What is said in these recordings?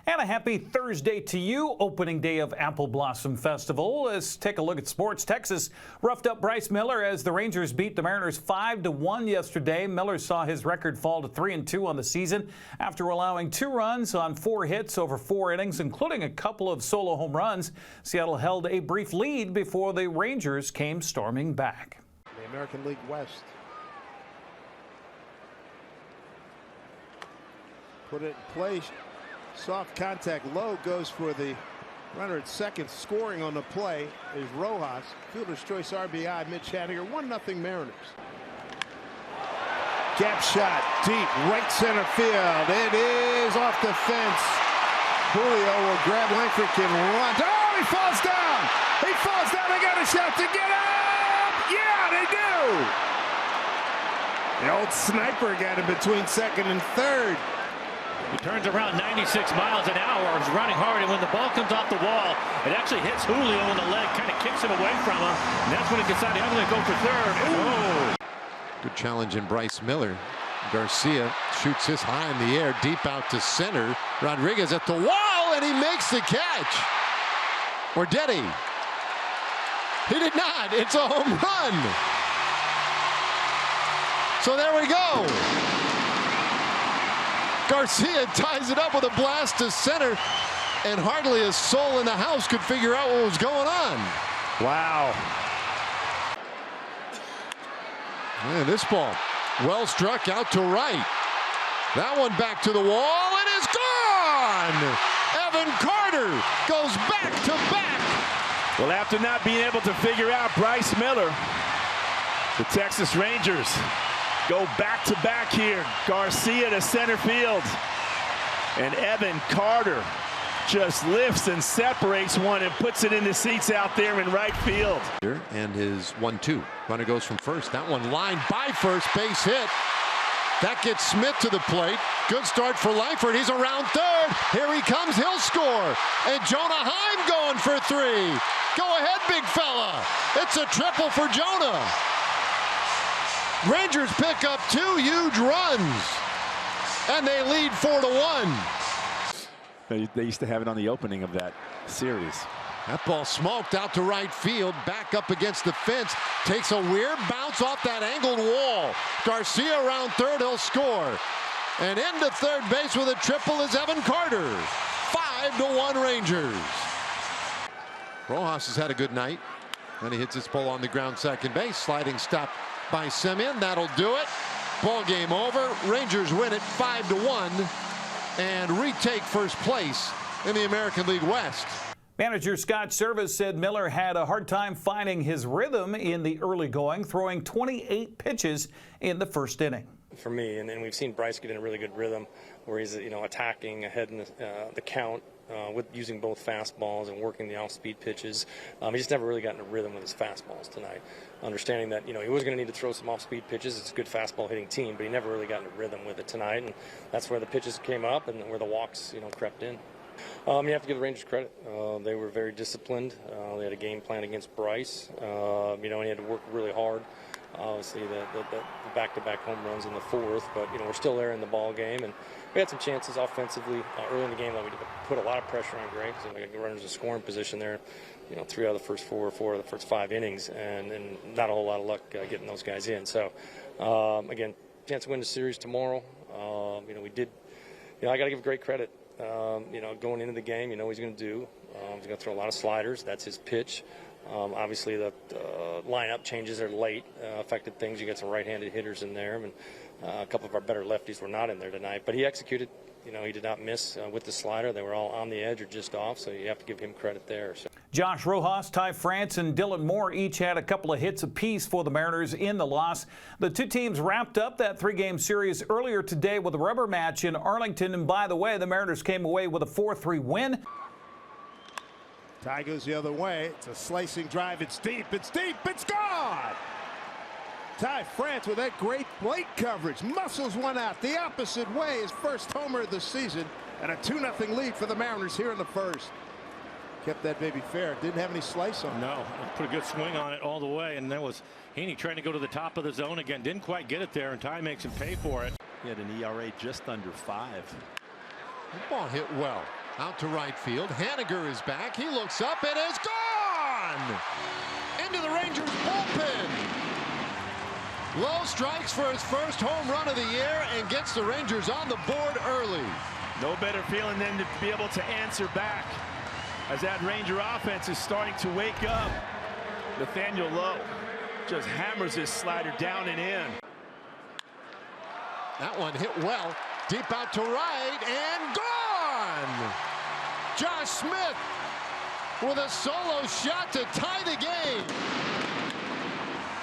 And a happy Thursday to you, opening day of Apple Blossom Festival. Let's take a look at sports. Texas roughed up Bryce Miller as the Rangers beat the Mariners 5-1 yesterday. Miller saw his record fall to 3-2 on the season after allowing 2 runs on 4 hits over 4 innings, including a couple of solo home runs. Seattle held a brief lead before the Rangers came storming back. The American League West. Put it in place. Soft contact low goes for the runner at second. Scoring on the play is Rojas. Fielder's choice RBI. Mitch Haniger. 1-0 Mariners. Gap shot deep right center field. It is off the fence. Julio will grab Langford, can run. Oh, he falls down. He falls down. They got a shot to get up. Yeah, they do. The old sniper got him between second and third. He turns around 96 miles an hour, is running hard, and when the ball comes off the wall, it actually hits Julio in the leg, kind of kicks him away from him, and that's when he decided, I'm going to go for third. Oh. Good challenge in Bryce Miller. Garcia shoots this high in the air, deep out to center. Rodriguez at the wall, and he makes the catch. Or did he? He did not. It's a home run. So there we go. Garcia ties it up with a blast to center, and hardly a soul in the house could figure out what was going on. Wow. Man, this ball well struck out to right. That one back to the wall, and it's gone! Evan Carter goes back to back. Well, after not being able to figure out Bryce Miller, the Texas Rangers go back-to-back here. Garcia to center field. And Evan Carter just lifts and separates one and puts it in the seats out there in right field. And his 1-2. Runner goes from first. That one lined by first, base hit. That gets Smith to the plate. Good start for Langford. He's around third. Here he comes. He'll score. And Jonah Heim going for 3. Go ahead, big fella. It's a triple for Jonah. Rangers pick up 2 huge runs, and they lead 4-1. They used to have it on the opening of that series. That ball smoked out to right field, back up against the fence, takes a weird bounce off that angled wall. Garcia around third, he'll score. And into third base with a triple is Evan Carter. 5-1 Rangers. Rojas has had a good night. And he hits his ball on the ground second base. Sliding stop by Semien. That'll do it. Ball game over. Rangers win it 5-1 and retake first place in the American League West. Manager Scott Service said Miller had a hard time finding his rhythm in the early going, throwing 28 pitches in the first inning. For me, and we've seen Bryce get in a really good rhythm where he's attacking ahead in the count. With using both fastballs and working the off-speed pitches. He just never really got in a rhythm with his fastballs tonight. Understanding that, he was going to need to throw some off-speed pitches. It's a good fastball hitting team, but he never really got in a rhythm with it tonight, and that's where the pitches came up and where the walks, crept in. You have to give the Rangers credit. They were very disciplined. They had a game plan against Bryce, and he had to work really hard. Obviously, the back-to-back home runs in the fourth, but we're still there in the ball game, and we had some chances offensively early in the game that we put a lot of pressure on Gray because we got runners in scoring position there. 3 out of the first 4 of the first 5 innings, and not a whole lot of luck getting those guys in. So, again, chance to win the series tomorrow. We did. I got to give great credit. Going into the game, he's going to do. He's going to throw a lot of sliders. That's his pitch. Obviously, the lineup changes are late affected things. You got some right-handed hitters in there, and a couple of our better lefties were not in there tonight. But he executed. He did not miss with the slider. They were all on the edge or just off, so you have to give him credit there. So. Josh Rojas, Ty France, and Dylan Moore each had a couple of hits apiece for the Mariners in the loss. The 2 teams wrapped up that 3-game series earlier today with a rubber match in Arlington. And by the way, the Mariners came away with a 4-3 win. Ty goes the other way. It's a slicing drive. It's deep. It's deep. It's gone. Ty France with that great plate coverage. Muscles one out the opposite way. His first homer of the season. And a 2-0 lead for the Mariners here in the first. Kept that baby fair. Didn't have any slice on it. No, put a good swing on it all the way. And there was Heaney trying to go to the top of the zone again. Didn't quite get it there, and Ty makes him pay for it. He had an ERA just under 5. The ball hit well. Out to right field. Haniger is back. He looks up. It is gone! Into the Rangers bullpen. Lowe strikes for his first home run of the year and gets the Rangers on the board early. No better feeling than to be able to answer back as that Ranger offense is starting to wake up. Nathaniel Lowe just hammers his slider down and in. That one hit well. Deep out to right and gone! Josh Smith with a solo shot to tie the game.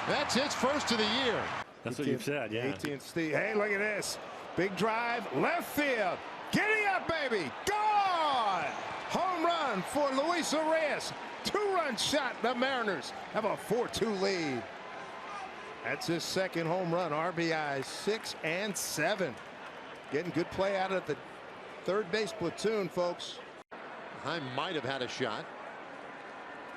That's his first of the year. That's what you've said, yeah. AT&T. Hey, look at this. Big drive, left field. Giddy up, baby. Gone! Home run for Luis Arias. Two-run shot. The Mariners have a 4-2 lead. That's his second home run. RBIs 6 and 7. Getting good play out of the third base platoon, folks. I might have had a shot.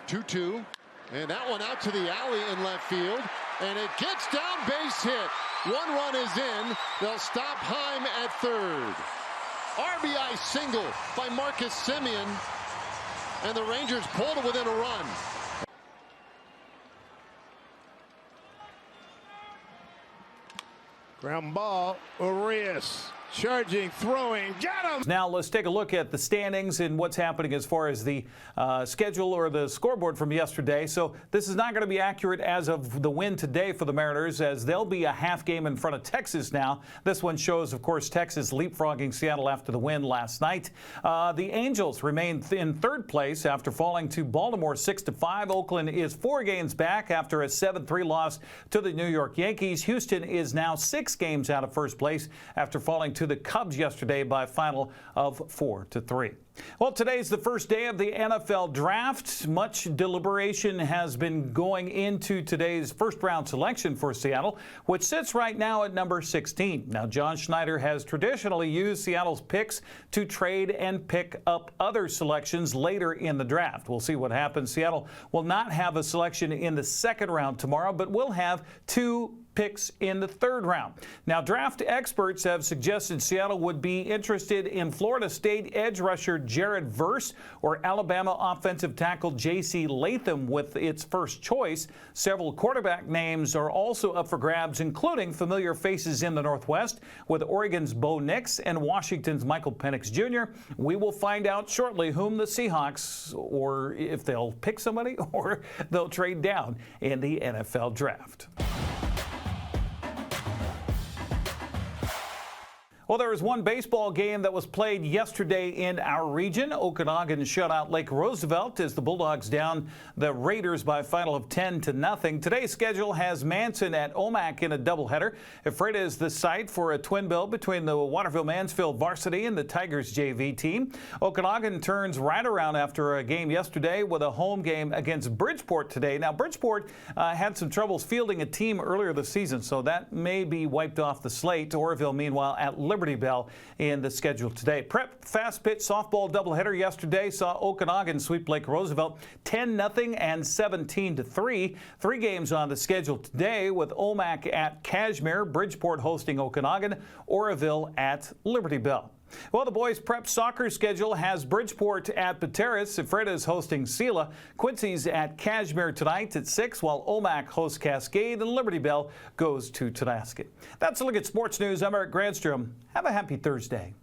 2-2. And that one out to the alley in left field. And it gets down, base hit. One run is in. They'll stop Heim at third. RBI single by Marcus Semien. And the Rangers pulled it within a run. Ground ball. Arias. Charging, throwing, got him! Now let's take a look at the standings and what's happening as far as the schedule or the scoreboard from yesterday. So this is not going to be accurate as of the win today for the Mariners, as they'll be a half game in front of Texas now. This one shows, of course, Texas leapfrogging Seattle after the win last night. The Angels remain in third place after falling to Baltimore 6-5. Oakland is 4 games back after a 7-3 loss to the New York Yankees. Houston is now 6 games out of first place after falling to the Cubs yesterday by a final of 4-3. Well, today's the first day of the NFL Draft. Much deliberation has been going into today's first-round selection for Seattle, which sits right now at number 16. Now, John Schneider has traditionally used Seattle's picks to trade and pick up other selections later in the draft. We'll see what happens. Seattle will not have a selection in the second round tomorrow, but will have 2 picks in the third round. Now, draft experts have suggested Seattle would be interested in Florida State edge rusher Jared Verse or Alabama offensive tackle J.C. Latham with its first choice. Several quarterback names are also up for grabs, including familiar faces in the Northwest with Oregon's Bo Nix and Washington's Michael Penix Jr. We will find out shortly whom the Seahawks, or if they'll pick somebody or they'll trade down in the NFL Draft. Well, there was one baseball game that was played yesterday in our region. Okanagan shut out Lake Roosevelt as the Bulldogs down the Raiders by a final of 10-0. Today's schedule has Manson at Omak in a doubleheader. Ephrata is the site for a twin bill between the Waterville-Mansfield varsity and the Tigers JV team. Okanagan turns right around after a game yesterday with a home game against Bridgeport today. Now, Bridgeport had some troubles fielding a team earlier this season, so that may be wiped off the slate. Oroville, meanwhile, at Liberty Bell in the schedule today. Prep fast pitch softball doubleheader yesterday saw Okanagan sweep Lake Roosevelt 10-0 and 17-3. 3 games on the schedule today with Omak at Cashmere, Bridgeport hosting Okanagan, Oroville at Liberty Bell. Well, the boys' prep soccer schedule has Bridgeport at Pateras. Ephrata is hosting Sela. Quincy's at Cashmere tonight at 6, while Omak hosts Cascade, and Liberty Bell goes to Tonasket. That's a look at sports news. I'm Eric Granstrom. Have a happy Thursday.